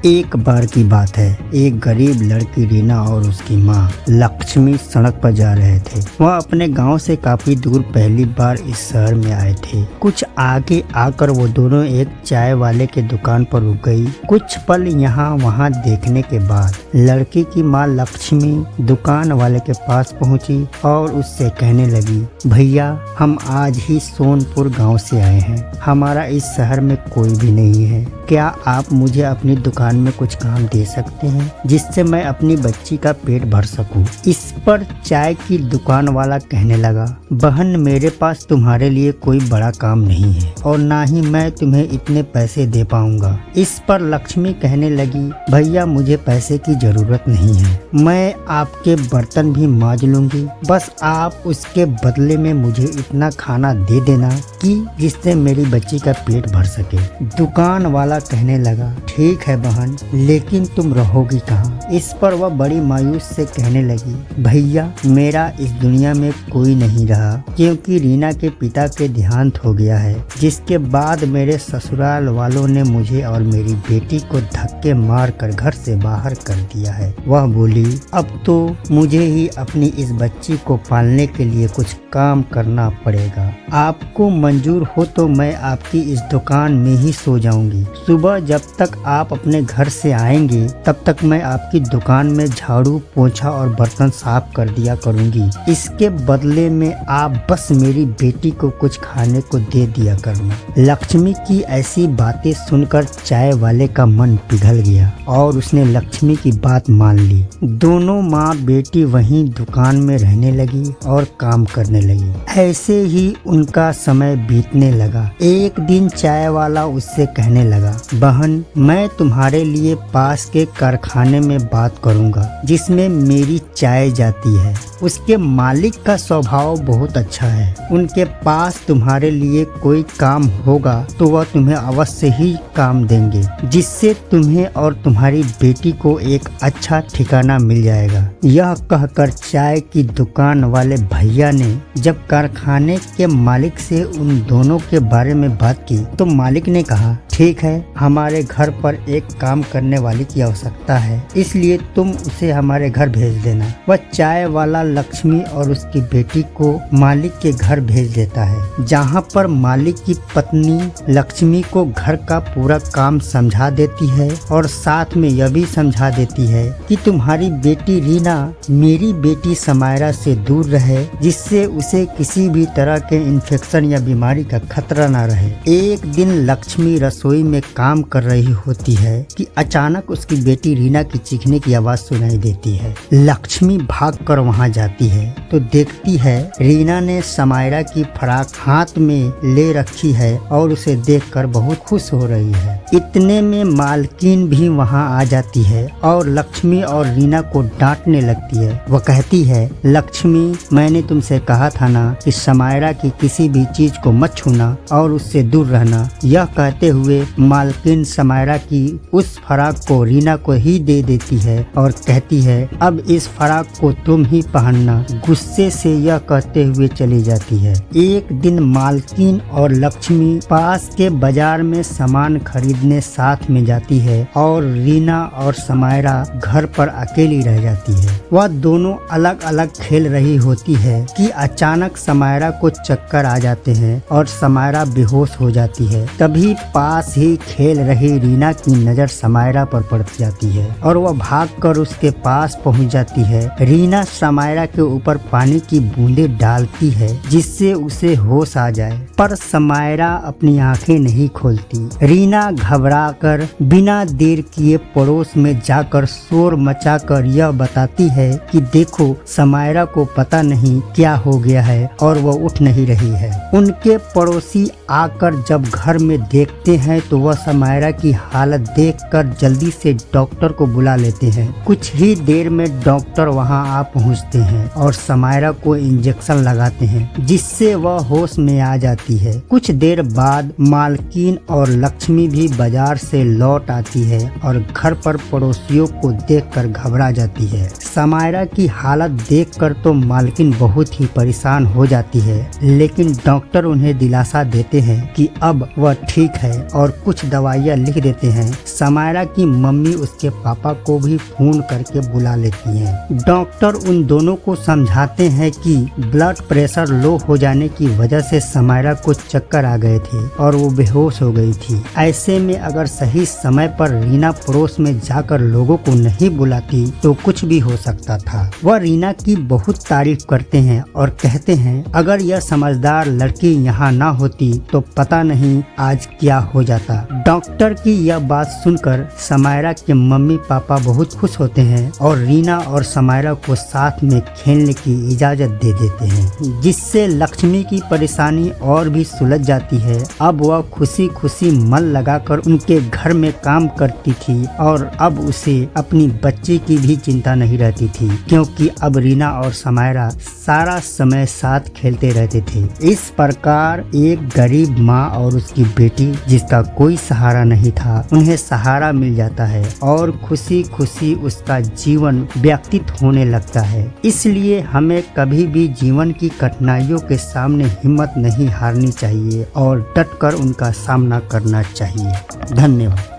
एक बार की बात है, एक गरीब लड़की रीना और उसकी माँ लक्ष्मी सड़क पर जा रहे थे। वह अपने गांव से काफी दूर पहली बार इस शहर में आए थे। कुछ आगे आकर वो दोनों एक चाय वाले के दुकान पर रुक गई। कुछ पल यहाँ वहाँ देखने के बाद लड़की की माँ लक्ष्मी दुकान वाले के पास पहुँची और उससे कहने लगी, भैया हम आज ही सोनपुर गाँव से आए हैं, हमारा इस शहर में कोई भी नहीं है, क्या आप मुझे अपनी दुकान में कुछ काम दे सकते हैं जिससे मैं अपनी बच्ची का पेट भर सकूं। इस पर चाय की दुकान वाला कहने लगा, बहन मेरे पास तुम्हारे लिए कोई बड़ा काम नहीं है और ना ही मैं तुम्हें इतने पैसे दे पाऊंगा। इस पर लक्ष्मी कहने लगी, भैया मुझे पैसे की जरूरत नहीं है, मैं आपके बर्तन भी मांज लूंगी, बस आप उसके बदले में मुझे इतना खाना दे देना कि जिससे मेरी बच्ची का पेट भर सके। दुकान वाला कहने लगा, ठीक है बहन, लेकिन तुम रहोगी कहाँ। इस पर वह बड़ी मायूस से कहने लगी, भैया मेरा इस दुनिया में कोई नहीं रहा, क्योंकि रीना के पिता के देहांत हो गया है, जिसके बाद मेरे ससुराल वालों ने मुझे और मेरी बेटी को धक्के मार कर घर से बाहर कर दिया है। वह बोली, अब तो मुझे ही अपनी इस बच्ची को पालने के लिए कुछ काम करना पड़ेगा। आपको मंजूर हो तो मैं आपकी इस दुकान में ही सो जाऊंगी। सुबह जब तक आप अपने घर से आएंगे तब तक मैं आपकी दुकान में झाड़ू पोंछा और बर्तन साफ कर दिया करूंगी। इसके बदले में आप बस मेरी बेटी को कुछ खाने को दे दिया करना। लक्ष्मी की ऐसी बातें सुनकर चाय वाले का मन पिघल गया और उसने लक्ष्मी की बात मान ली। दोनों माँ बेटी वहीं दुकान में रहने लगी और काम करने लगी। ऐसे ही उनका समय बीतने लगा। एक दिन चाय वाला उससे कहने लगा, बहन मैं तुम्हारे लिए पास के कारखाने में बात करूंगा जिसमें मेरी चाय जाती है। उसके मालिक का स्वभाव बहुत अच्छा है, उनके पास तुम्हारे लिए कोई काम होगा तो वह तुम्हें अवश्य ही काम देंगे, जिससे तुम्हें और तुम्हारी बेटी को एक अच्छा ठिकाना मिल जाएगा। यह कहकर चाय की दुकान वाले भैया ने जब कारखाने के मालिक से उन दोनों के बारे में बात की तो मालिक ने कहा, ठीक है, हमारे घर पर एक काम करने वाली की आवश्यकता है, इसलिए तुम उसे हमारे घर भेज देना। वह चाय वाला लक्ष्मी और उसकी बेटी को मालिक के घर भेज देता है, जहाँ पर मालिक की पत्नी लक्ष्मी को घर का पूरा काम समझा देती है और साथ में यह भी समझा देती है कि तुम्हारी बेटी रीना मेरी बेटी समायरा से दूर रहे, जिससे उसे किसी भी तरह के इन्फेक्शन या बीमारी का खतरा न रहे। एक दिन लक्ष्मी रसोई में काम कर रही होती है कि अचानक उसकी बेटी रीना की चीखने की आवाज सुनाई देती है। लक्ष्मी भागकर वहां जाती है तो देखती है रीना ने समायरा की फ्रॉक हाथ में ले रखी है और उसे देखकर बहुत खुश हो रही है। इतने में मालकिन भी वहां आ जाती है और लक्ष्मी और रीना को डांटने लगती है। वह कहती है, लक्ष्मी मैंने तुमसे कहा था ना कि समायरा की किसी भी चीज को मत छूना और उससे दूर रहना। यह कहते हुए मालकिन समायरा की उस फ्रॉक को रीना को ही दे देती है और कहती है, अब इस फ्रॉक को तुम ही पहनना। गुस्से से यह कहते हुए चली जाती है। एक दिन मालकिन और लक्ष्मी पास के बाजार में सामान खरीदने साथ में जाती है और रीना और समायरा घर पर अकेली रह जाती है। वह दोनों अलग अलग खेल रही होती है कि अचानक समायरा को चक्कर आ जाते हैं और समायरा बेहोश हो जाती है। तभी पास ही खेल रही रीना की नजर समायरा पर पड़ जाती है और वह भागकर उसके पास पहुंच जाती है। रीना समायरा के ऊपर पानी की बूंदें डालती है जिससे उसे होश आ जाए, पर समायरा अपनी आंखें नहीं खोलती। रीना घबराकर बिना देर किए पड़ोस में जाकर शोर मचाकर यह बताती है कि देखो समायरा को पता नहीं क्या हो गया है और वह उठ नहीं रही है। उनके पड़ोसी आकर जब घर में देखते हैं तो वह समायरा की हालत देखकर जल्दी से डॉक्टर को बुला लेते हैं। कुछ ही देर में डॉक्टर वहां आ पहुंचते हैं और समायरा को इंजेक्शन लगाते हैं जिससे वह होश में आ जाती है। कुछ देर बाद मालकिन और लक्ष्मी भी बाजार से लौट आती है और घर पर पड़ोसियों को देखकर घबरा जाती है। समायरा की हालत देखकर तो मालकिन बहुत ही परेशान हो जाती है, लेकिन डॉक्टर उन्हें दिलासा देते हैं कि अब वह ठीक है और और कुछ दवाइयाँ लिख देते हैं। समायरा की मम्मी उसके पापा को भी फोन करके बुला लेती हैं। डॉक्टर उन दोनों को समझाते हैं कि ब्लड प्रेशर लो हो जाने की वजह से समायरा को चक्कर आ गए थे और वो बेहोश हो गई थी। ऐसे में अगर सही समय पर रीना पड़ोस में जाकर लोगों को नहीं बुलाती तो कुछ भी हो सकता था। वह रीना की बहुत तारीफ करते हैं और कहते हैं अगर यह समझदार लड़की यहाँ ना होती तो पता नहीं आज क्या हो जाता। डॉक्टर की यह बात सुनकर समायरा के मम्मी पापा बहुत खुश होते हैं और रीना और समायरा को साथ में खेलने की इजाजत दे देते हैं, जिससे लक्ष्मी की परेशानी और भी सुलझ जाती है। अब वह खुशी खुशी मन लगाकर उनके घर में काम करती थी और अब उसे अपनी बच्चे की भी चिंता नहीं रहती थी, क्योंकि अब रीना और समायरा सारा समय साथ खेलते रहते थे। इस प्रकार एक गरीब माँ और उसकी बेटी जिसका कोई सहारा नहीं था, उन्हें सहारा मिल जाता है और खुशी खुशी उसका जीवन व्यतीत होने लगता है। इसलिए हमें कभी भी जीवन की कठिनाइयों के सामने हिम्मत नहीं हारनी चाहिए और डटकर उनका सामना करना चाहिए। धन्यवाद।